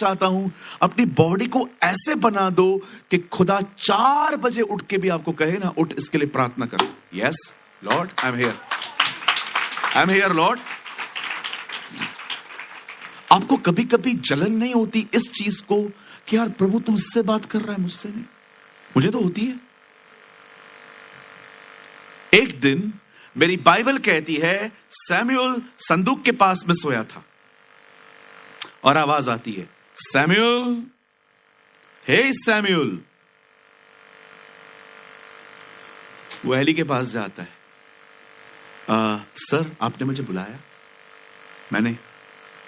चाहता हूं अपनी बॉडी को ऐसे बना दो कि खुदा 4 बजे उठ के भी आपको कहे ना, उठ इसके लिए प्रार्थना करो। Yes Lord, I am here Lord. आपको कभी कभी जलन नहीं होती इस चीज को कि यार प्रभु तुमसे बात कर रहा है, मुझसे नहीं? मुझे तो होती है। एक दिन मेरी बाइबल कहती है सैमुअल संदूक के पास में सोया था और आवाज आती है, सैमुअल, हे सैमुअल। वो एली के पास जाता है, सर आपने मुझे बुलाया? मैंने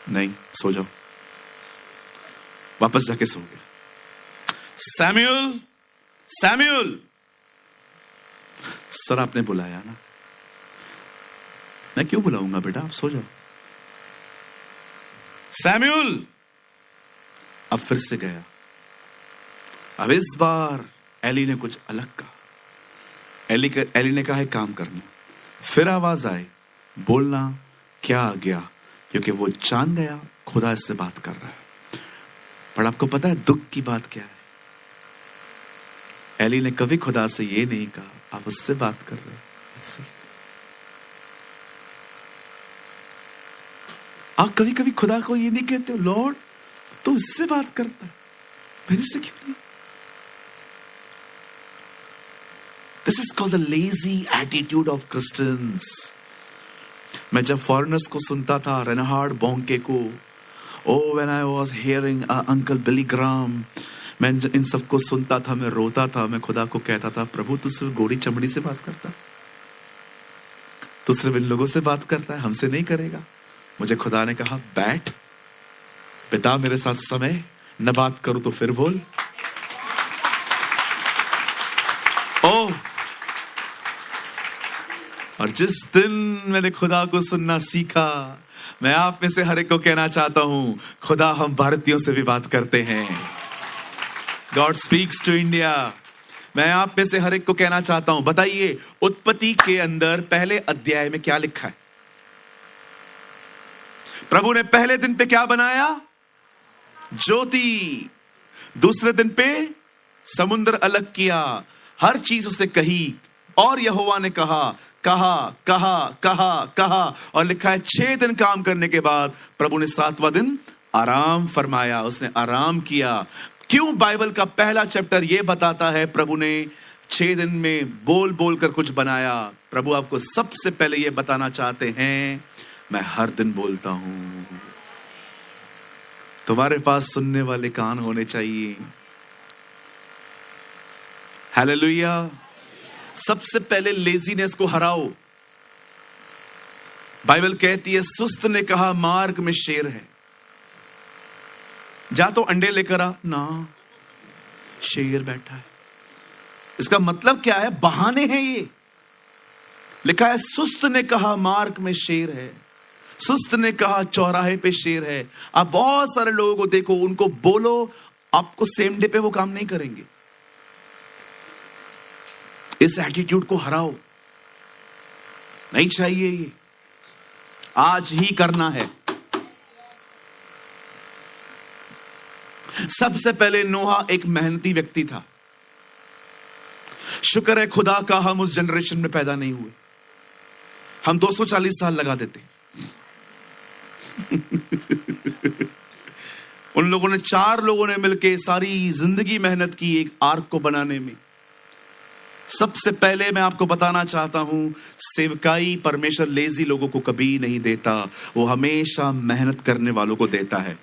नहीं, सो जाओ। वापस जाके सो गया। सैमुअल, सैमुअल, सर आपने बुलाया ना? मैं क्यों बुलाऊंगा बेटा, आप सो जाओ। सैमुअल, अब फिर से गया। अब इस बार एली ने कुछ अलग कहा। एली ने कहा है काम करना। फिर आवाज आए, बोलना क्या आ गया, क्योंकि वो जान गया खुदा इससे बात कर रहा है। पर आपको पता है दुख की बात क्या है? एली ने कभी खुदा से ये नहीं कहा आप उससे बात कर रहे हो। आप कभी कभी खुदा को ये नहीं कहते हो, लॉर्ड तो इससे बात करता है, मेरे से क्यों नहीं? This is called the lazy attitude of Christians. मैं जब फॉरेनर्स को सुनता था, रेनहार्ड बोंके को, when I was hearing uncle Billy Graham, मैं इन सबको सुनता था, मैं रोता था। मैं खुदा को कहता था, प्रभु तू सिर्फ गोरी चमड़ी से बात करता, तू सिर्फ इन लोगों से बात करता है, हमसे नहीं करेगा। मुझे खुदा ने कहा, बैठ पिता मेरे साथ समय न बात करूं तो फिर बोल। और जिस दिन मैंने खुदा को सुनना सीखा, मैं आप में से हर एक को कहना चाहता हूं, खुदा हम भारतीयों से भी बात करते हैं। God speaks to India. मैं आप में से हर एक को कहना चाहता हूं, बताइए उत्पत्ति के अंदर पहले अध्याय में क्या लिखा है? प्रभु ने पहले दिन पे क्या बनाया? ज्योति। दूसरे दिन पे समुद्र अलग किया, हर चीज उसे कही, और यहोवा ने कहा कहा कहा कहा कहा, और लिखा है 6 दिन काम करने के बाद प्रभु ने 7वां दिन आराम फरमाया, उसने आराम किया। क्यों? बाइबल का पहला चैप्टर यह बताता है प्रभु ने 6 दिन में बोल बोल कर कुछ बनाया। प्रभु आपको सबसे पहले यह बताना चाहते हैं, मैं हर दिन बोलता हूं। तुम्हारे पास सुनने वाले कान होने चाहिए। हालेलुया। सबसे पहले लेजीनेस को हराओ। बाइबल कहती है सुस्त ने कहा मार्ग में शेर है, जा तो अंडे लेकर आ ना, शेर बैठा है। इसका मतलब क्या है? बहाने हैं ये। लिखा है सुस्त ने कहा मार्ग में शेर है, सुस्त ने कहा चौराहे पे शेर है। आप बहुत सारे लोगों को देखो, उनको बोलो आपको सेम डे पे वो काम नहीं करेंगे। इस एटीट्यूड को हराओ, नहीं चाहिए ये, आज ही करना है। सबसे पहले नोहा एक मेहनती व्यक्ति था। शुक्र है खुदा का हम उस जनरेशन में पैदा नहीं हुए, हम 240 साल लगा देते। उन लोगों ने 4 लोगों ने मिलकर सारी जिंदगी मेहनत की एक आर्क को बनाने में। सबसे पहले मैं आपको बताना चाहता हूं, सेवकाई परमेश्वर लेजी लोगों को कभी नहीं देता, वो हमेशा मेहनत करने वालों को देता है।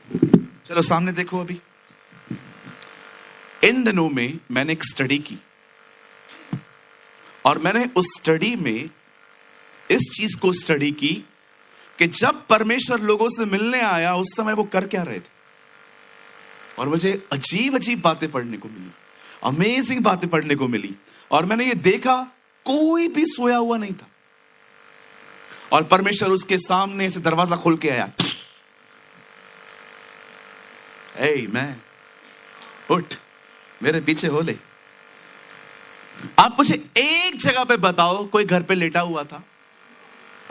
चलो सामने देखो। अभी इन दिनों में मैंने एक स्टडी की, और मैंने उस स्टडी में इस चीज को स्टडी की कि जब परमेश्वर लोगों से मिलने आया उस समय वो कर क्या रहे थे। और मुझे अजीब अजीब बातें पढ़ने को मिली, अमेजिंग बातें पढ़ने को मिली। और मैंने ये देखा कोई भी सोया हुआ नहीं था, और परमेश्वर उसके सामने से दरवाजा खोल के आया, ए मैं उठ, मेरे पीछे हो ले। आप मुझे एक जगह पे बताओ कोई घर पे लेटा हुआ था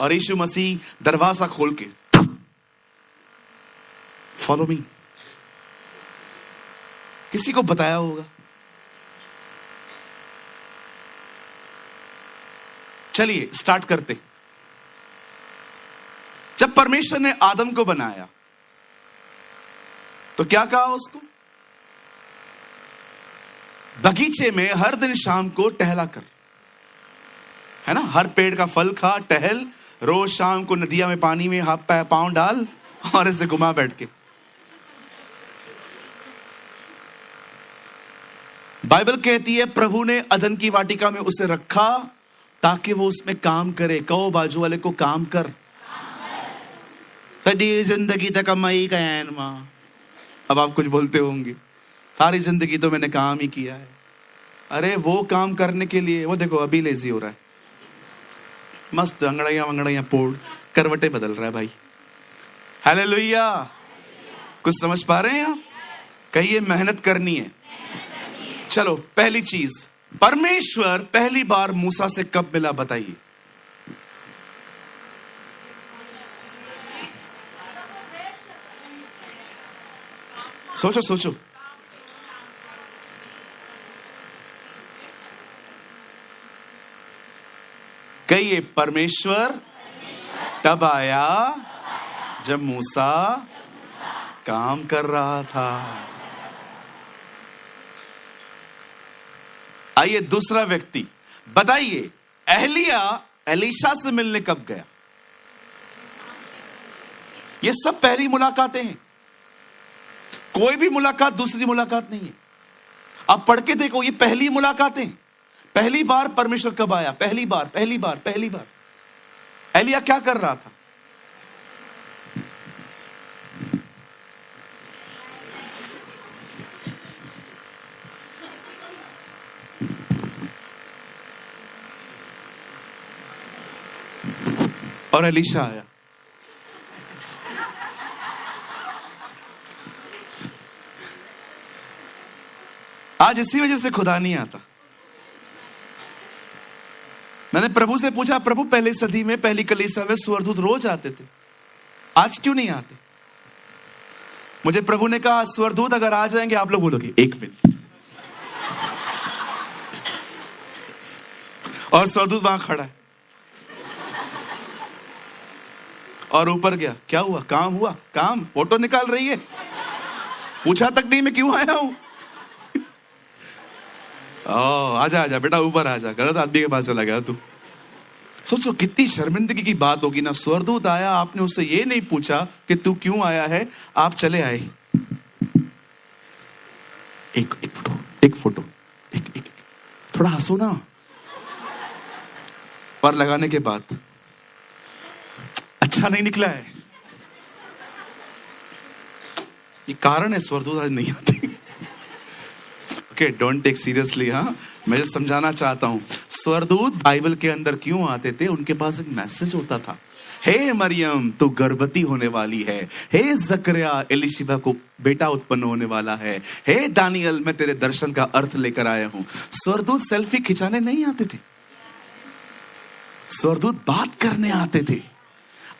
और यीशु मसीह दरवाजा खोल के फॉलो मी, किसी को बताया होगा। चलिए स्टार्ट करते। जब परमेश्वर ने आदम को बनाया तो क्या कहा उसको? बगीचे में हर दिन शाम को टहला कर, है ना, हर पेड़ का फल खा, टहल, रोज शाम को नदिया में पानी में हाथ पांव डाल और ऐसे घुमा बैठ के। बाइबल कहती है प्रभु ने अदन की वाटिका में उसे रखा ताकि वो उसमें काम करे। कहो बाजू वाले को, काम कर। सदी जिंदगी तक कमाई कैन मां। अब आप कुछ बोलते होंगे, सारी जिंदगी तो मैंने काम ही किया है। अरे वो काम करने के लिए, वो देखो अभी लेजी हो रहा है, मस्त अंगड़ाइयां पोड़ करवटे बदल रहा है भाई। हालेलुया। कुछ समझ पा रहे हैं आप? कहिए मेहनत करनी है। चलो पहली चीज, परमेश्वर पहली बार मूसा से कब मिला बताइए? सोचो सोचो। कहिए परमेश्वर तब आया जब मूसा काम कर रहा था। आइए दूसरा व्यक्ति बताइए, एलिया एलीशा से मिलने कब गया? ये सब पहली मुलाकातें हैं, कोई भी मुलाकात दूसरी मुलाकात नहीं है। आप पढ़ के देखो, ये पहली मुलाकातें। पहली बार परमेश्वर कब आया? पहली बार। एलिया क्या कर रहा था? और एलीशा आया। आज इसी वजह से खुदा नहीं आता। मैंने प्रभु से पूछा, प्रभु पहली सदी में पहली कलीसिया में स्वर्गदूत रोज आते थे, आज क्यों नहीं आते? मुझे प्रभु ने कहा स्वर्गदूत अगर आ जाएंगे, आप लोग बोलोगे एक मिनट, और स्वर्गदूत वहां खड़ा है और ऊपर गया, क्या हुआ? काम हुआ? काम फोटो निकाल रही है, पूछा तक नहीं मैं क्यों आया हूं। आजा आजा बेटा ऊपर आजा, गलत आदमी के पास चला गया तू। सोचो कितनी शर्मिंदगी की बात होगी ना। स्वर्गदूत आया, आपने उससे ये नहीं पूछा कि तू क्यों आया है, आप चले आए। एक फोटो थोड़ा हंसो ना। और लगाने के बाद अच्छा नहीं निकला है, ये कारण है स्वर्गदूत आज नहीं आते। Okay, don't take seriously. हाँ, मैं समझाना चाहता हूं, स्वर्गदूत बाइबल के अंदर क्यों आते थे? उनके पास एक मैसेज होता था। हे मरियम तू गर्भवती होने वाली है, हे जकरिया एलिशिबा को बेटा उत्पन्न होने वाला है, हे दानियल मैं तेरे दर्शन का अर्थ लेकर आया हूं। स्वर्गदूत सेल्फी खिंचाने नहीं आते थे, स्वर्गदूत बात करने आते थे।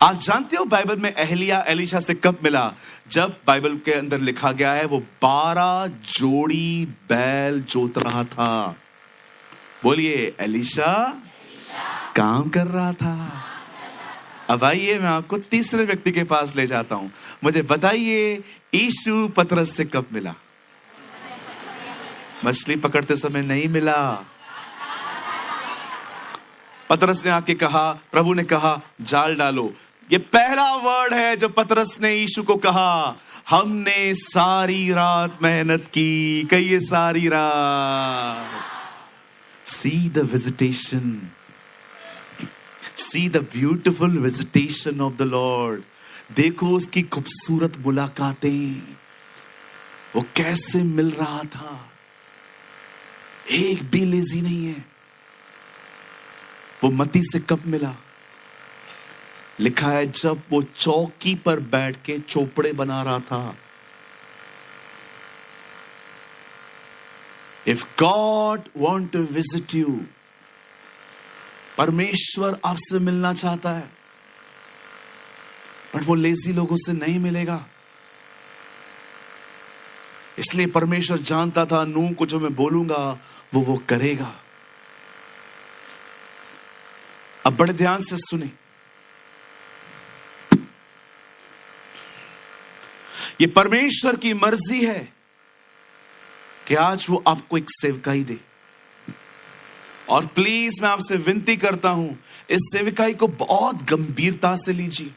आप जानते हो बाइबल में एलिया एलीशा से कब मिला? जब बाइबल के अंदर लिखा गया है वो 12 जोड़ी बैल जोत रहा था। बोलिए एलीशा काम कर रहा था। अब आइए मैं आपको तीसरे व्यक्ति के पास ले जाता हूं। मुझे बताइए यीशु पतरस से कब मिला? मछली पकड़ते समय नहीं मिला। पतरस ने आके कहा, प्रभु ने कहा जाल डालो। ये पहला वर्ड है जो पतरस ने यीशु को कहा। हमने सारी रात मेहनत की, कहिए सारी रात। See the visitation, see the beautiful visitation of the Lord. देखो उसकी खूबसूरत मुलाकातें, वो कैसे मिल रहा था। एक भी लेजी नहीं है। वो मती से कब मिला? लिखा है जब वो चौकी पर बैठ के चोपड़े बना रहा था। If God want to visit you, परमेश्वर आपसे मिलना चाहता है, बट वो लेजी लोगों से नहीं मिलेगा। इसलिए परमेश्वर जानता था नूह को जो मैं बोलूंगा वो करेगा। अब बड़े ध्यान से सुने, ये परमेश्वर की मर्जी है कि आज वो आपको एक सेवकाई दे। और प्लीज मैं आपसे विनती करता हूं, इस सेवकाई को बहुत गंभीरता से लीजिए।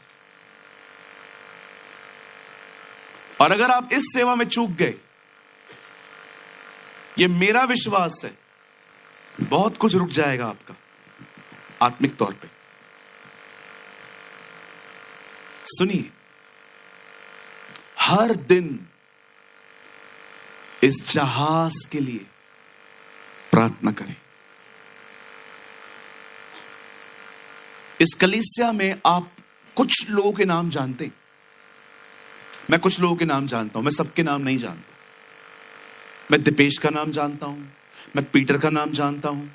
और अगर आप इस सेवा में चूक गए, ये मेरा विश्वास है, बहुत कुछ रुक जाएगा आपका आत्मिक तौर पे। सुनिए, हर दिन इस जहाज के लिए प्रार्थना करें। इस कलीसिया में आप कुछ लोगों के नाम जानते हैं, मैं कुछ लोगों के नाम जानता हूं, मैं सबके नाम नहीं जानता। मैं दीपेश का नाम जानता हूं, मैं पीटर का नाम जानता हूं,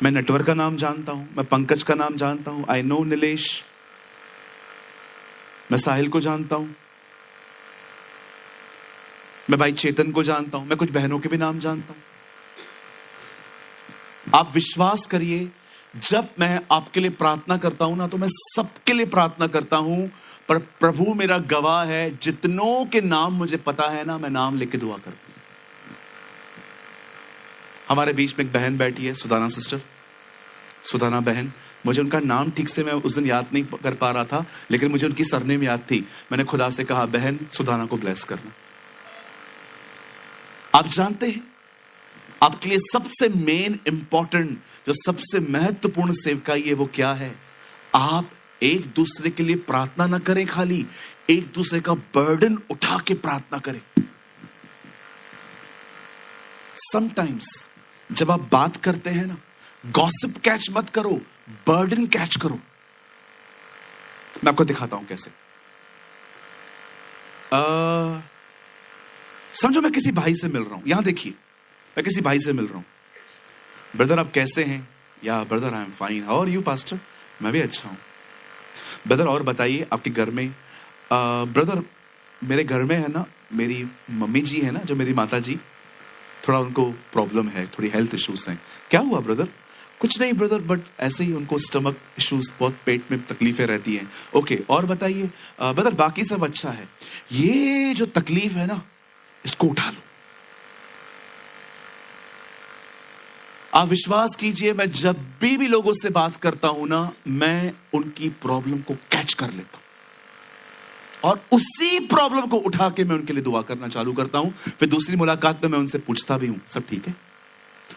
मैं नटवर का नाम जानता हूं, मैं पंकज का नाम जानता हूं, आई नो नीलेश, मैं साहिल को जानता हूं, मैं भाई चेतन को जानता हूं, मैं कुछ बहनों के भी नाम जानता हूं। आप विश्वास करिए, जब मैं आपके लिए प्रार्थना करता हूं ना, तो मैं सबके लिए प्रार्थना करता हूं, पर प्रभु मेरा गवाह है, जितनों के नाम मुझे पता है ना, मैं नाम लेके दुआ करता हूं। हमारे बीच में एक बहन बैठी है, सुदाना सिस्टर, सुदाना बहन। मुझे उनका नाम ठीक से मैं उस दिन याद नहीं कर पा रहा था, लेकिन मुझे उनकी सरनेम याद थी। मैंने खुदा से कहा, बहन सुदाना को ब्लेस करना। आप जानते हैं, आपके लिए सबसे मेन इंपॉर्टेंट, जो सबसे महत्वपूर्ण सेवकाई है, वो क्या है? आप एक दूसरे के लिए प्रार्थना ना करें, खाली एक दूसरे का बर्डन उठा के प्रार्थना करें। समटाइम्स जब आप बात करते हैं ना, गॉसिप कैच मत करो, बर्डन कैच करो। मैं आपको दिखाता हूं कैसे। समझो मैं किसी भाई से मिल रहा हूं, यहां देखिए, मैं किसी भाई से मिल रहा हूं। ब्रदर आप कैसे हैं? Yeah brother I am fine, how are you pastor? मैं भी अच्छा हूं। ब्रदर और बताइए आपके घर में? ब्रदर मेरे घर में है ना, मेरी मम्मी जी है ना, जो मेरी माता जी, थोड़ा उनको प्रॉब्लम है, थोड़ी हेल्थ इश्यूज हैं। क्या हुआ ब्रदर? कुछ नहीं ब्रदर, बट ऐसे ही उनको स्टमक इश्यूज, बहुत पेट में तकलीफें रहती हैं। ओके, और बताइए? ब्रदर बाकी सब अच्छा है, ये जो तकलीफ है ना, इसको उठा लो। आप विश्वास कीजिए, मैं जब भी लोगों से बात करता हूं ना, मैं उनकी प्रॉब्लम को कैच कर लेता हूं और उसी प्रॉब्लम को उठा के मैं उनके लिए दुआ करना चालू करता हूं। फिर दूसरी मुलाकात में मैं उनसे पूछता भी हूं, सब ठीक है?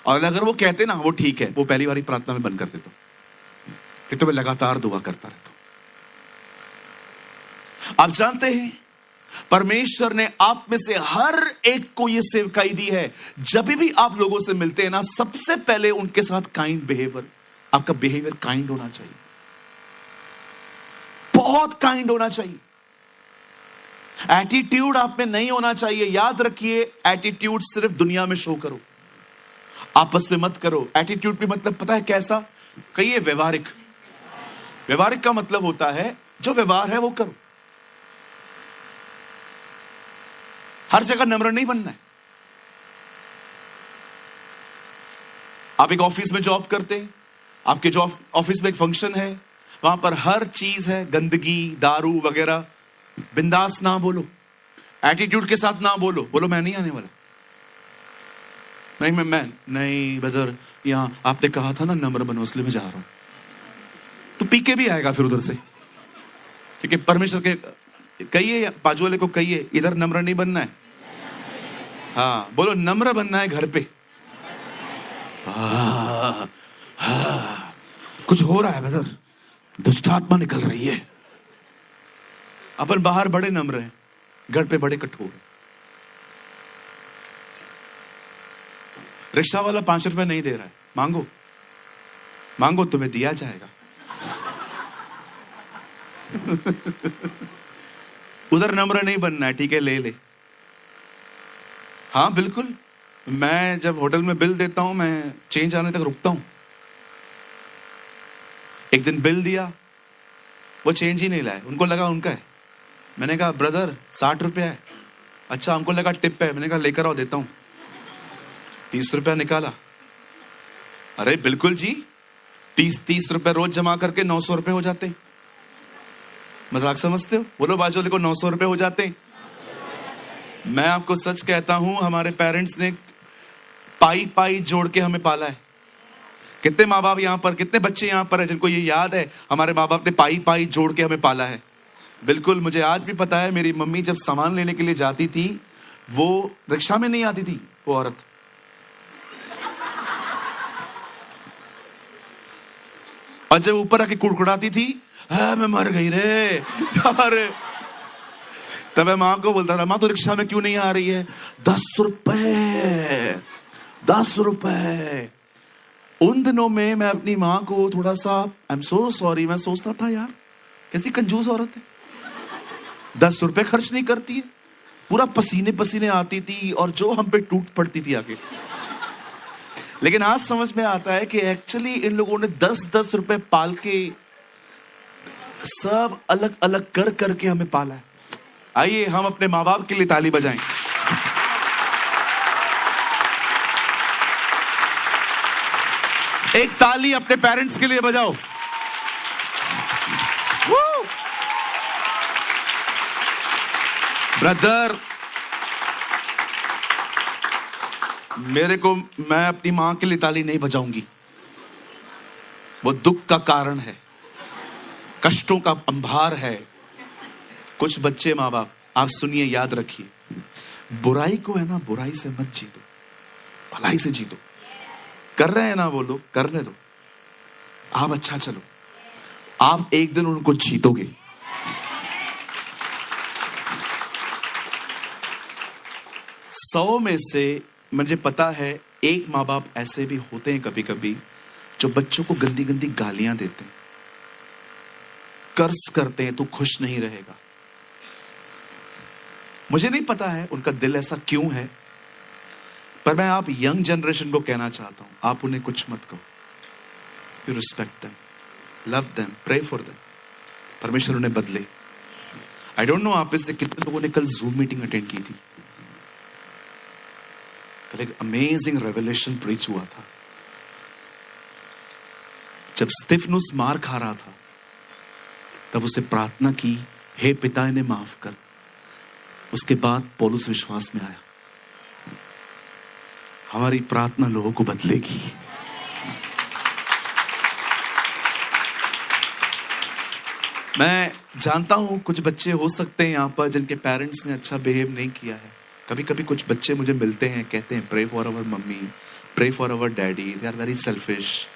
और अगर वो कहते ना वो ठीक है, वो पहली बारी प्रार्थना में बंद कर देता हूं, फिर तो मैं लगातार दुआ करता रहता हूं। आप जानते हैं, परमेश्वर ने आप में से हर एक को यह सेवकाई दी है। जब भी आप लोगों से मिलते हैं ना, सबसे पहले उनके साथ काइंड बिहेवियर, आपका बिहेवियर काइंड होना चाहिए, बहुत काइंड होना चाहिए। एटीट्यूड आप में नहीं होना चाहिए। याद रखिए, एटीट्यूड सिर्फ दुनिया में शो करो, आपस में मत करो। एटीट्यूड भी मतलब पता है कैसा? कहिए व्यवहारिक। व्यवहारिक का मतलब होता है जो व्यवहार है वो करो। हर जगह नम्र नहीं बनना है। आप एक ऑफिस में जॉब करते हैं, आपके जॉब ऑफिस में एक फंक्शन है, वहां पर हर चीज है, गंदगी, दारू वगैरह, बिंदास ना बोलो, एटीट्यूड के साथ ना बोलो। बोलो मैं नहीं आने वाला, नहीं मैं नहीं ब्रदर, यहां आपने कहा था ना नम्र बनो, इसलिए मैं जा रहा हूं। तो पी के भी आएगा फिर उधर से, क्योंकि परमेश्वर के कहिए, बाजू वाले को कहिए, इधर नम्र नहीं बनना है। हाँ बोलो, नम्र बनना है घर पे। कुछ हो रहा है ब्रदर, दुष्ट आत्मा निकल रही है। अपन बाहर बड़े नम्र हैं, घर पे बड़े कठोर हैं। रिक्शा वाला 5 रुपए नहीं दे रहा है, मांगो मांगो, तुम्हें दिया जाएगा। उधर नम्र नहीं बनना है, ठीक है ले ले। हाँ बिल्कुल, मैं जब होटल में बिल देता हूं, मैं चेंज आने तक रुकता हूं। एक दिन बिल दिया, वो चेंज ही नहीं लाए, उनको लगा उनका है। मैंने कहा ब्रदर 60 रुपया है। अच्छा हमको लगा टिप है, मैंने कहा लेकर आओ देता हूं। 30 रुपया निकाला। अरे बिल्कुल जी, 30 रुपए रोज जमा करके 900 रुपए हो जाते हैं। मजाक समझते हो? बोलो बाजू वाले को 900 रुपए हो जाते हैं। मैं आपको सच कहता हूं, हमारे पेरेंट्स ने पाई पाई जोड़ के हमें पाला है। कितने माँ बाप यहाँ पर, कितने बच्चे यहाँ पर है जिनको ये याद है हमारे माँ बाप ने पाई पाई जोड़ के हमें पाला है। बिल्कुल, मुझे आज भी पता है, मेरी मम्मी जब सामान लेने के लिए जाती थी, वो रिक्शा में नहीं आती थी वो औरत, और जब ऊपर आके कुड़कुड़ाती थी, हाँ मैं मर गई रे। अरे तब मैं माँ को बोलता था, माँ तो रिक्शा में क्यों नहीं आ रही है? 10 रुपए, 10 रुपए। उन दिनों में मैं अपनी माँ को थोड़ा सा, आई एम सो सॉरी, मैं सोचता था यार कैसी कंजूस औरत है, 10 रुपए खर्च नहीं करती है, पूरा पसीने पसीने आती थी और जो हम पे टूट पड़ती थी आगे। लेकिन आज समझ में आता है कि एक्चुअली इन लोगों ने 10-10 रुपए पाल के सब अलग अलग कर करके हमें पाला है। आइए हम अपने माँ बाप के लिए ताली बजाएं। एक ताली अपने पेरेंट्स के लिए बजाओ। ब्रदर, मैं अपनी मां के लिए ताली नहीं बजाऊंगी, वो दुख का कारण है, कष्टों का अंबार है। कुछ बच्चे माँ बाप, आप सुनिए, याद रखिए, बुराई को है ना, बुराई से मत जीतो, भलाई से जीतो। कर रहे हैं ना वो लोग, करने दो, आप अच्छा चलो, आप एक दिन उनको जीतोगे। सौ में से मुझे पता है एक माँ बाप ऐसे भी होते हैं कभी कभी जो बच्चों को गंदी गंदी गालियां देते हैं, कर्ज करते हैं, तू खुश नहीं रहेगा। मुझे नहीं पता है उनका दिल ऐसा क्यों है, पर मैं आप यंग जनरेशन को कहना चाहता हूं, आप उन्हें कुछ मत कहो। You respect them, love them, pray for them, परमेश्वर उन्हें बदले। आई डोंट नो आप इससे कितने लोगों ने कल जूम मीटिंग अटेंड की थी। कल एक अमेजिंग रेवलेशन प्रीच हुआ था। जब स्तिफनुस मार खा रहा था, तब उसे प्रार्थना की, हे पिता इन्हें माफ कर। उसके बाद पौलुस विश्वास में आया। हमारी प्रार्थना लोगों को बदलेगी। मैं जानता हूं कुछ बच्चे हो सकते हैं यहां पर जिनके पेरेंट्स ने अच्छा बिहेव नहीं किया है। कभी कभी कुछ बच्चे मुझे मिलते हैं, कहते हैं pray for our mummy, pray for our daddy, they are very selfish.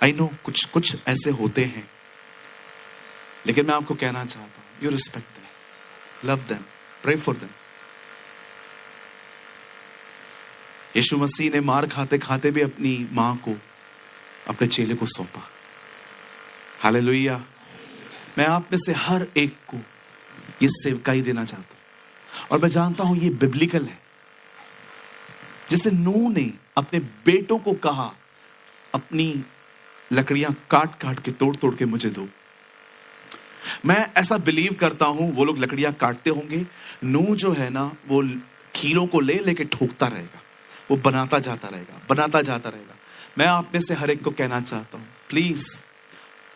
I know कुछ ऐसे होते हैं, लेकिन मैं आपको कहना चाहता हूं, you respect them, love them, pray for them. यीशु मसीह ने मार खाते खाते भी अपनी मां को, अपने चेले को सौंपा। हालेलुया। मैं आप में से हर एक को ये सेवकाई देना चाहता हूं, और मैं जानता हूं ये बिब्लिकल है। जैसे नूह ने अपने बेटों को कहा, अपनी लकड़ियां काट काट के, तोड़ तोड़ के मुझे दो। मैं ऐसा बिलीव करता हूं वो लोग लकड़ियां काटते होंगे, नूह जो है ना वो कीलों को ले लेके ठोकता रहेगा, वो बनाता जाता रहेगा, बनाता जाता रहेगा। मैं आप में से हर एक को कहना चाहता हूं, प्लीज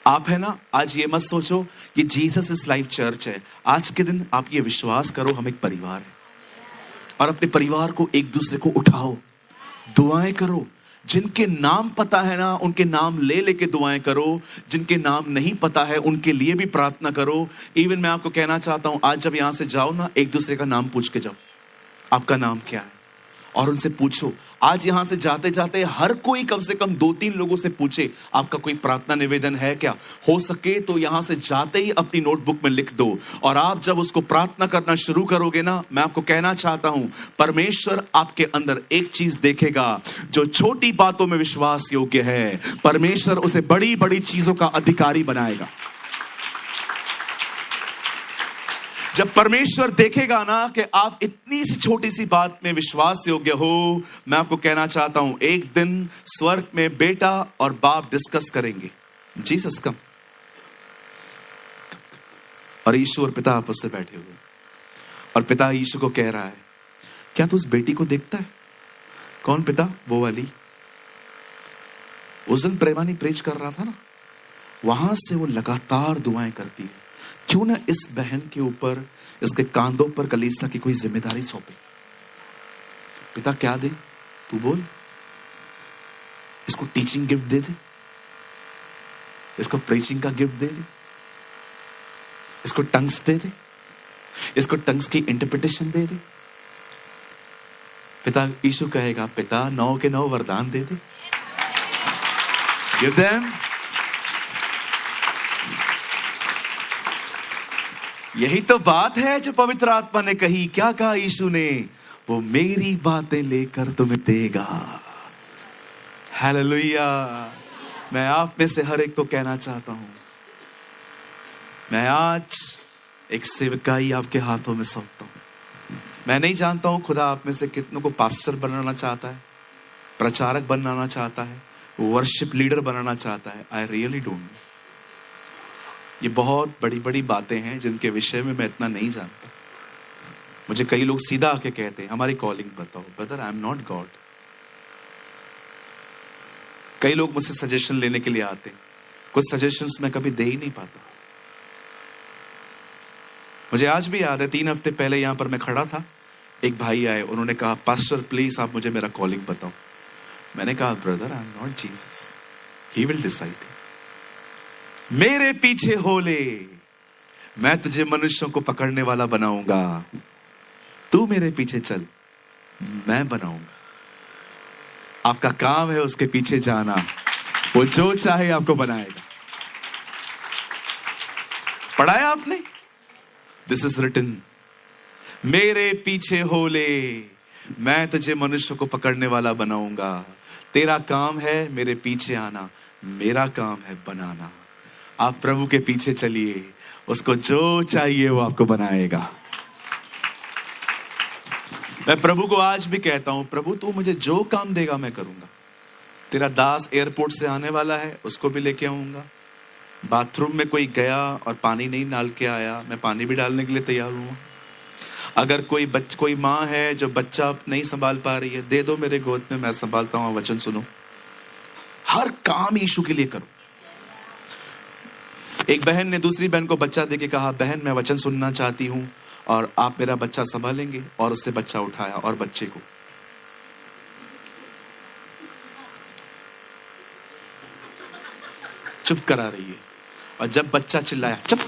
आप है ना, आज ये मत सोचो कि जीसस इज लाइफ चर्च है। आज के दिन आप ये विश्वास करो हम एक परिवार है, और अपने परिवार को एक दूसरे को उठाओ, दुआएं करो। जिनके नाम पता है ना उनके नाम ले लेके दुआएं करो, जिनके नाम नहीं पता है उनके लिए भी प्रार्थना करो। इवन मैं आपको कहना चाहता हूं, आज जब यहां से जाओ ना, एक दूसरे का नाम पूछ के जाओ, आपका नाम क्या है, और उनसे पूछो। आज यहां से जाते जाते हर कोई कम से कम 2-3 लोगों से पूछे, आपका कोई प्रार्थना निवेदन है क्या? हो सके तो यहां से जाते ही अपनी नोटबुक में लिख दो, और आप जब उसको प्रार्थना करना शुरू करोगे ना, मैं आपको कहना चाहता हूं, परमेश्वर आपके अंदर एक चीज देखेगा, जो छोटी बातों में विश्वास योग्य है, परमेश्वर उसे बड़ी बड़ी चीजों का अधिकारी बनाएगा। जब परमेश्वर देखेगा ना कि आप इतनी सी छोटी सी बात में विश्वास योग्य हो, मैं आपको कहना चाहता हूं, एक दिन स्वर्ग में बेटा और बाप डिस्कस करेंगे, जीसस कम, और ईश्वर पिता आपस से बैठे हुए, और पिता यीशु को कह रहा है, क्या तू उस बेटी को देखता है? कौन पिता? वो वाली उस दिन प्रेमानी प्रेच कर रहा था ना, वहां से वो लगातार दुआएं करती है। क्यों ना इस बहन के ऊपर, इसके कांधों पर कलीसिया की कोई जिम्मेदारी सौंपे। पिता क्या दे तू बोल। इसको टीचिंग गिफ्ट दे दे, इसको प्रीचिंग का गिफ्ट दे दे, इसको टंग्स दे दे, इसको टंग्स की इंटरप्रिटेशन दे दे। पिता यीशु कहेगा, पिता 9 के 9 वरदान दे दे, गिव देम। यही तो बात है जो पवित्र आत्मा ने कही। क्या कहा यीशु ने? वो मेरी बातें लेकर तुम्हें देगा। हालेलुया। मैं आप में से हर एक को कहना चाहता हूं, मैं आज एक सेवकाई आपके हाथों में सौंपता हूं। मैं नहीं जानता हूं खुदा आप में से कितनों को पास्टर बनाना चाहता है, प्रचारक बनाना चाहता है, वर्शिप लीडर बनाना चाहता है। I really don't know. ये बहुत बड़ी बड़ी बातें हैं जिनके विषय में मैं इतना नहीं जानता। मुझे कई लोग सीधा आके कहते हैं, हमारी कॉलिंग बताओ। Brother, I am not God. कई लोग मुझसे सजेशन लेने के लिए आते हैं, कुछ सजेशंस मैं कभी दे ही नहीं पाता। मुझे आज भी याद है, 3 हफ्ते पहले यहां पर मैं खड़ा था, एक भाई आए, उन्होंने कहा, पास्टर प्लीज आप मुझे मेरा कॉलिंग बताओ। मैंने कहा, brother, I am not Jesus, he will decide. मेरे पीछे हो ले, मैं तुझे मनुष्यों को पकड़ने वाला बनाऊंगा। तू मेरे पीछे चल, मैं बनाऊंगा। आपका काम है उसके पीछे जाना, वो जो चाहे आपको बनाएगा। पढ़ा है आपने? दिस इज रिटन, मेरे पीछे हो ले, मैं तुझे मनुष्य को पकड़ने वाला बनाऊंगा। तेरा काम है मेरे पीछे आना, मेरा काम है बनाना। आप प्रभु के पीछे चलिए, उसको जो चाहिए वो आपको बनाएगा। मैं प्रभु को आज भी कहता हूं, प्रभु तू मुझे जो काम देगा मैं करूंगा। तेरा दास एयरपोर्ट से आने वाला है, उसको भी लेके आऊंगा। बाथरूम में कोई गया और पानी नहीं डाल के आया, मैं पानी भी डालने के लिए तैयार हूं। अगर कोई माँ है जो बच्चा नहीं संभाल पा रही है, दे दो मेरे गोद में, मैं संभालता हूं, वचन सुनो। हर काम यीशु के लिए करो। एक बहन ने दूसरी बहन को बच्चा देके कहा, बहन मैं वचन सुनना चाहती हूं और आप मेरा बच्चा संभालेंगे। और उससे बच्चा उठाया और बच्चे को चुप करा रही है। और जब बच्चा चिल्लाया, चुप,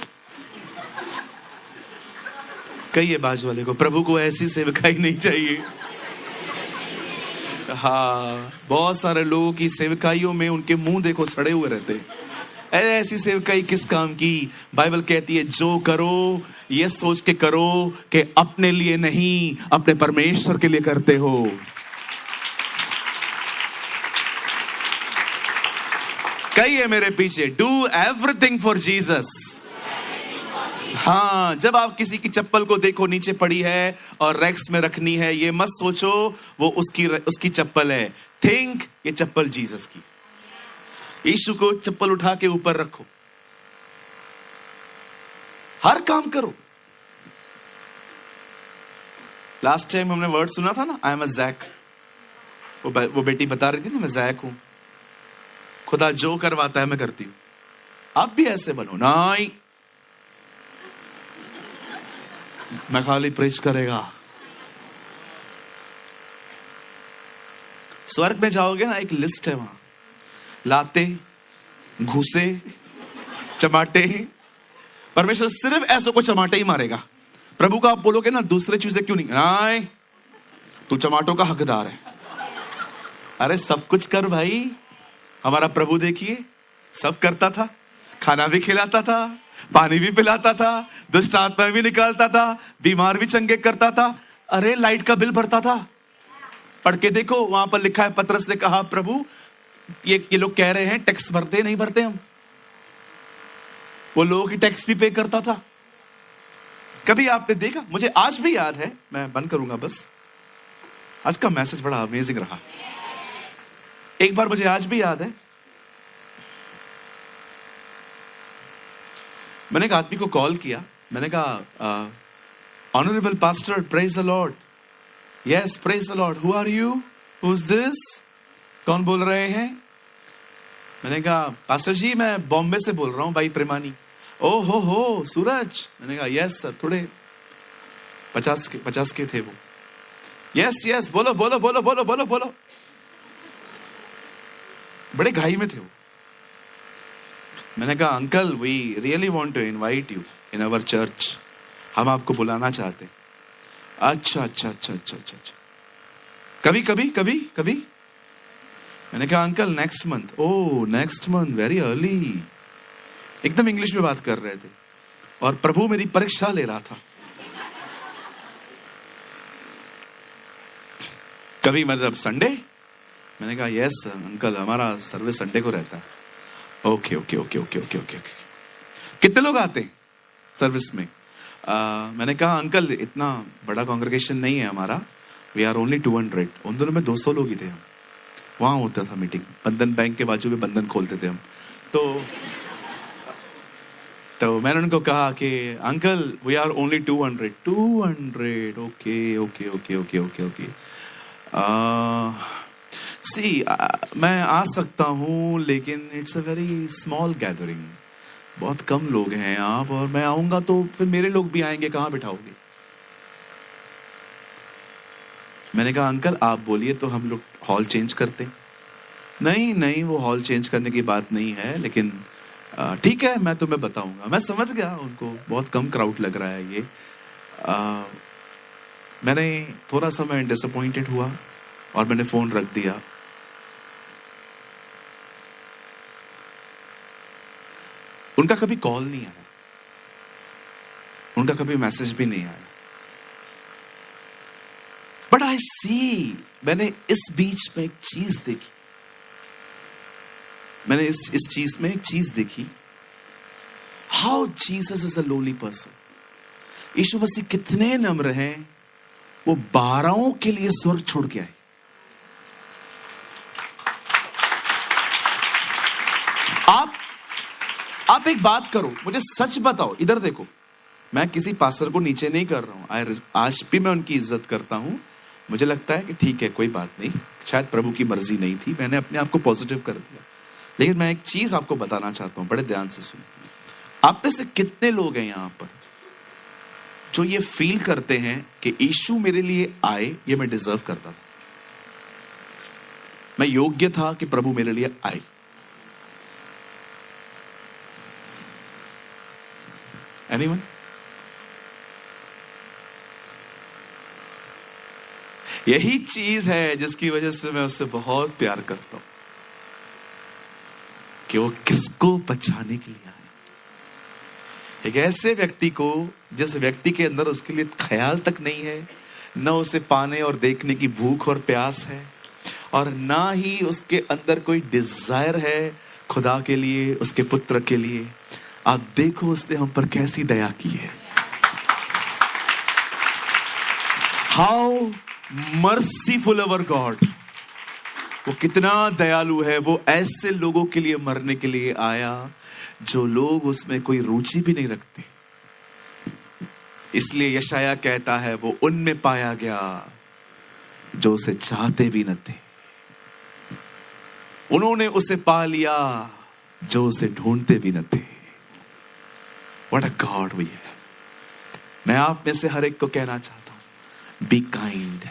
कहिए बाजू वाले को, प्रभु को ऐसी सेवकाई नहीं चाहिए। हाँ, बहुत सारे लोगों की सेवकाइयों में उनके मुंह देखो सड़े हुए रहते हैं। ऐसी सेवकाई किस काम की? बाइबल कहती है, जो करो ये सोच के करो कि अपने लिए नहीं, अपने परमेश्वर के लिए करते हो। कहिए मेरे पीछे, डू एवरीथिंग फॉर जीसस। हाँ, जब आप किसी की चप्पल को देखो नीचे पड़ी है और रैक्स में रखनी है, ये मत सोचो वो उसकी चप्पल है। थिंक ये चप्पल जीसस की। यीशु को चप्पल उठा के ऊपर रखो, हर काम करो। लास्ट टाइम हमने वर्ड सुना था ना, आई एम अ जैक। वो बेटी बता रही थी ना, मैं जैक हूं, खुदा जो करवाता है मैं करती हूं। आप भी ऐसे बनो। नहीं, मैं खाली प्रेच करेगा। स्वर्ग में जाओगे ना, एक लिस्ट है वहां, लाते, घूसे, चमाटे। परमेश्वर सिर्फ ऐसों को चमाटे ही मारेगा। प्रभु को आप बोलोगे ना, दूसरे चीजें क्यों नहीं, तू चमाटों का हकदार है। अरे सब कुछ कर भाई। हमारा प्रभु देखिए, सब करता था, खाना भी खिलाता था, पानी भी पिलाता था, दुष्ट आत्मा भी निकालता था, बीमार भी चंगे करता था। अरे लाइट का बिल भरता था। पढ़ के देखो, वहां पर लिखा है, पतरस ने कहा, प्रभु ये लोग कह रहे हैं टैक्स भरते नहीं भरते हम। वो लोगों की टैक्स भी पे करता था। कभी आपने देखा? मुझे आज भी याद है, मैं बंद करूंगा बस, आज का मैसेज बड़ा अमेजिंग रहा। एक बार मुझे आज भी याद है, मैंने एक आदमी को कॉल किया। मैंने कहा Honorable pastor, praise the Lord. Yes, praise the Lord. Who are you? Who's this? कौन बोल रहे हैं? मैंने कहा पास्टर जी मैं बॉम्बे से बोल रहा हूं, भाई प्रेमानी. ओ हो सूरज. मैंने कहा यस सर. थोड़े 50 के थे वो. यस बोलो बोलो बोलो बोलो बोलो बोलो. बड़े घाई में थे वो. मैंने कहा uncle we really want to invite you in our church. हम आपको बुलाना चाहते हैं. अच्छा. कभी. मैंने कहा uncle next month. Oh next month, very early. एकदम इंग्लिश में बात कर रहे थे और प्रभु मेरी परीक्षा ले रहा था. कभी मतलब संडे. मैंने कहा यस अंकल हमारा सर्विस संडे को रहता है. ओके. कितने लोग आते हैं सर्विस में? मैंने कहा अंकल इतना बड़ा कांग्रेगेशन नहीं है हमारा. We are only 200. उन दोनों में 200 लोग ही थे हम. वहां होता था मीटिंग. बंधन बैंक के बाजू में बंधन खोलते थे हम. तो मैंने उनको कहा कि uncle we are only 200. Okay. See मैं आ सकता हूं लेकिन it's a very small gathering. बहुत कम लोग हैं आप, और मैं आऊंगा तो फिर मेरे लोग भी आएंगे, कहां बिठाओगे? मैंने कहा अंकल आप बोलिए तो हम लोग हॉल चेंज करते. नहीं वो हॉल चेंज करने की बात नहीं है, लेकिन ठीक है मैं तुम्हें बताऊंगा. मैं समझ गया उनको बहुत कम क्राउड लग रहा है ये. मैंने थोड़ा सा मैं डिसअपॉइंटेड हुआ और मैंने फोन रख दिया. उनका कभी कॉल नहीं आया, उनका कभी मैसेज भी नहीं आया. बट आई सी, मैंने इस बीच में एक चीज देखी. मैंने इस चीज में एक चीज देखी. How Jesus is a lowly person. यीशु मसीह कितने नम्र हैं. वो 12 के लिए स्वर्ग छोड़ के आए. आप एक बात करो, मुझे सच बताओ. इधर देखो, मैं किसी पास्टर को नीचे नहीं कर रहा हूं. आज भी मैं उनकी इज्जत करता हूं. मुझे लगता है कि ठीक है कोई बात नहीं, शायद प्रभु की मर्जी नहीं थी, मैंने अपने आप को पॉजिटिव कर दिया. लेकिन मैं एक चीज आपको बताना चाहता हूं, बड़े ध्यान से सुनो. आप में से कितने लोग हैं यहां पर जो ये फील करते हैं कि यीशु मेरे लिए आए, ये मैं डिजर्व करता था, मैं योग्य था कि प्रभु मेरे लिए आए? Anyone? यही चीज है जिसकी वजह से मैं उससे बहुत प्यार करता हूं, कि वो किसको बचाने के लिए आया. एक ऐसे व्यक्ति को जिस व्यक्ति के अंदर उसके लिए ख्याल तक नहीं है, न उसे पाने और देखने की भूख और प्यास है, और ना ही उसके अंदर कोई डिजायर है खुदा के लिए, उसके पुत्र के लिए. आप देखो उसने हम पर कैसी दया की है. How merciful our God. वो कितना दयालु है. वो ऐसे लोगों के लिए मरने के लिए आया जो लोग उसमें कोई रुचि भी नहीं रखते. इसलिए यशाया कहता है वो उनमें पाया गया जो उसे चाहते भी न थे. उन्होंने उसे पा लिया जो उसे ढूंढते भी न थे. What a God we have. मैं आप में से हर एक को कहना चाहता हूं, be kind.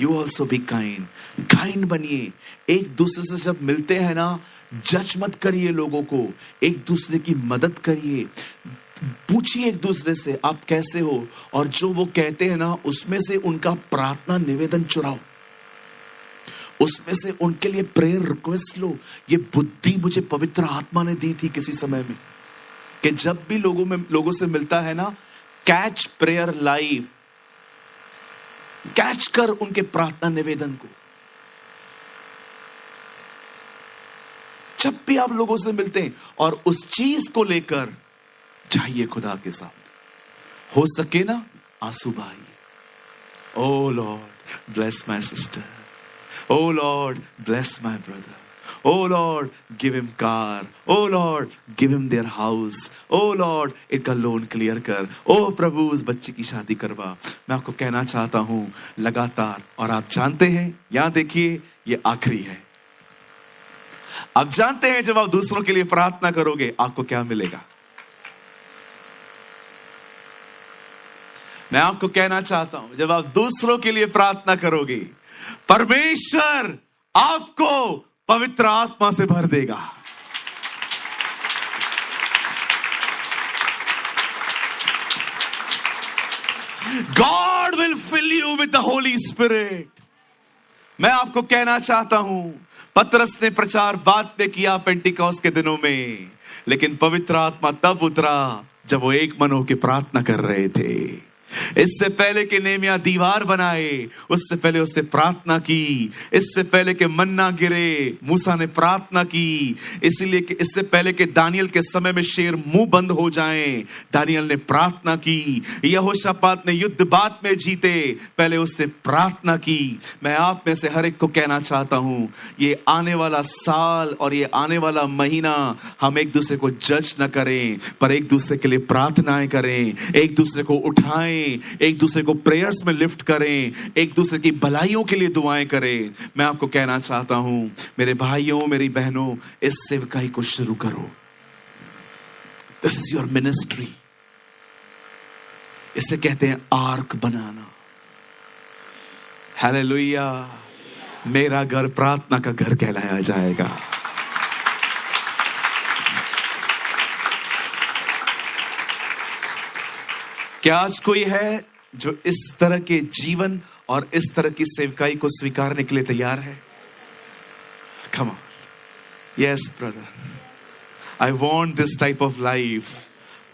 You also be kind. Kind बनिए. एक दूसरे से जब मिलते हैं ना, जज मत करिए लोगों को, एक दूसरे की मदद करिए. पूछिए एक दूसरे से आप कैसे हो, और जो वो कहते हैं ना उसमें से उनका प्रार्थना निवेदन चुराओ, उसमें से उनके लिए प्रेयर रिक्वेस्ट लो. ये बुद्धि मुझे पवित्र आत्मा ने दी थी किसी समय में, कि जब भी लोगों से मिलता है ना, कैच प्रेयर लाइव, कैच कर उनके प्रार्थना निवेदन को. जब भी आप लोगों से मिलते हैं और उस चीज को लेकर जाइए खुदा के सामने. हो सके ना आंसू बहाइए. Oh Lord bless my sister. Oh Lord bless my brother. Oh Lord, give him car. Oh Lord, give him their house. Oh Lord, इनका लोन क्लियर कर. Oh प्रभु, उस बच्चे की शादी करवा. मैं आपको कहना चाहता हूं लगातार, और आप जानते हैं, यहां देखिए, ये आखिरी है. आप जानते हैं जब आप दूसरों के लिए प्रार्थना करोगे आपको क्या मिलेगा. मैं आपको कहना चाहता हूं, जब आप दूसरों के लिए प्रार्थना करोगे, परमेश्वर आपको पवित्र आत्मा से भर देगा. God will fill you with the Holy Spirit. मैं आपको कहना चाहता हूं, पतरस ने प्रचार बाद में किया पेंटिकॉस्ट के दिनों में, लेकिन पवित्र आत्मा तब उतरा जब वो एक मन होकर प्रार्थना कर रहे थे. इससे पहले कि नेमिया दीवार बनाए, उससे पहले उसने प्रार्थना की. इससे पहले कि मन्ना गिरे, मूसा ने प्रार्थना की. इसलिए कि इससे पहले कि दानियल के समय में शेर मुंह बंद हो जाएं, दानियल ने प्रार्थना की. यहोशापात ने युद्ध बाद में जीते, पहले उसने प्रार्थना की. मैं आप में से हर एक को कहना चाहता हूं, ये आने वाला साल और ये आने वाला महीना हम एक दूसरे को जज न करें, पर एक दूसरे के लिए प्रार्थनाएं करें, एक दूसरे को उठाएं, एक दूसरे को प्रेयर्स में लिफ्ट करें, एक दूसरे की भलाइयों के लिए दुआएं करें. मैं आपको कहना चाहता हूं, मेरे भाइयों, मेरी बहनों, इस सेवकाई को शुरू करो. This is your ministry. इसे कहते हैं आर्क बनाना. हालेलुया. मेरा घर प्रार्थना का घर कहलाया जाएगा. क्या आज कोई है जो इस तरह के जीवन और इस तरह की सेवकाई को स्वीकारने के लिए तैयार है? Come on. Yes, brother. I want this type of life.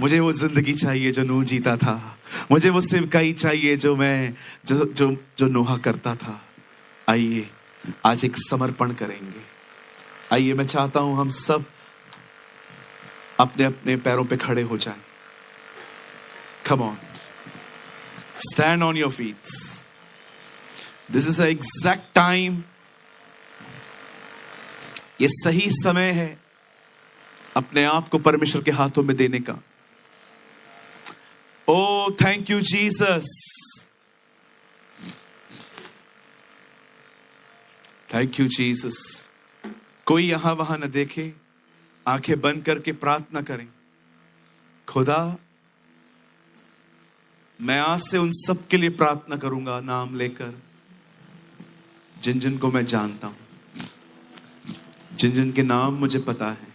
मुझे वो जिंदगी चाहिए जो नूह जीता था. मुझे वो सेवकाई चाहिए जो नोहा करता था. आइए आज एक समर्पण करेंगे. आइए, मैं चाहता हूं हम सब अपने अपने पैरों पे खड़े हो जाएं. Come on. Stand on your feet. This is the exact time. ये सही समय है अपने आप को परमेश्वर के हाथों में देने का. Oh, thank you, Jesus. Thank you, Jesus. कोई यहां वहां न देखे, आंखें बंद करके प्रार्थना करें. खुदा, मैं आज से उन सब के लिए प्रार्थना करूंगा नाम लेकर, जिन जिन को मैं जानता हूं, जिन जिन के नाम मुझे पता है.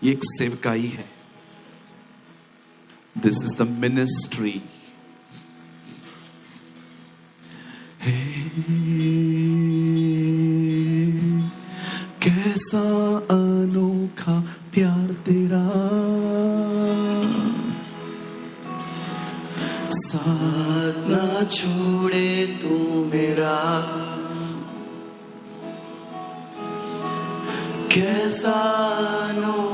ये एक सेवकाई है. This is the ministry. कैसा अनोखा प्यार तेरा, साथ ना छोड़े तू मेरा. कैसा अनोखा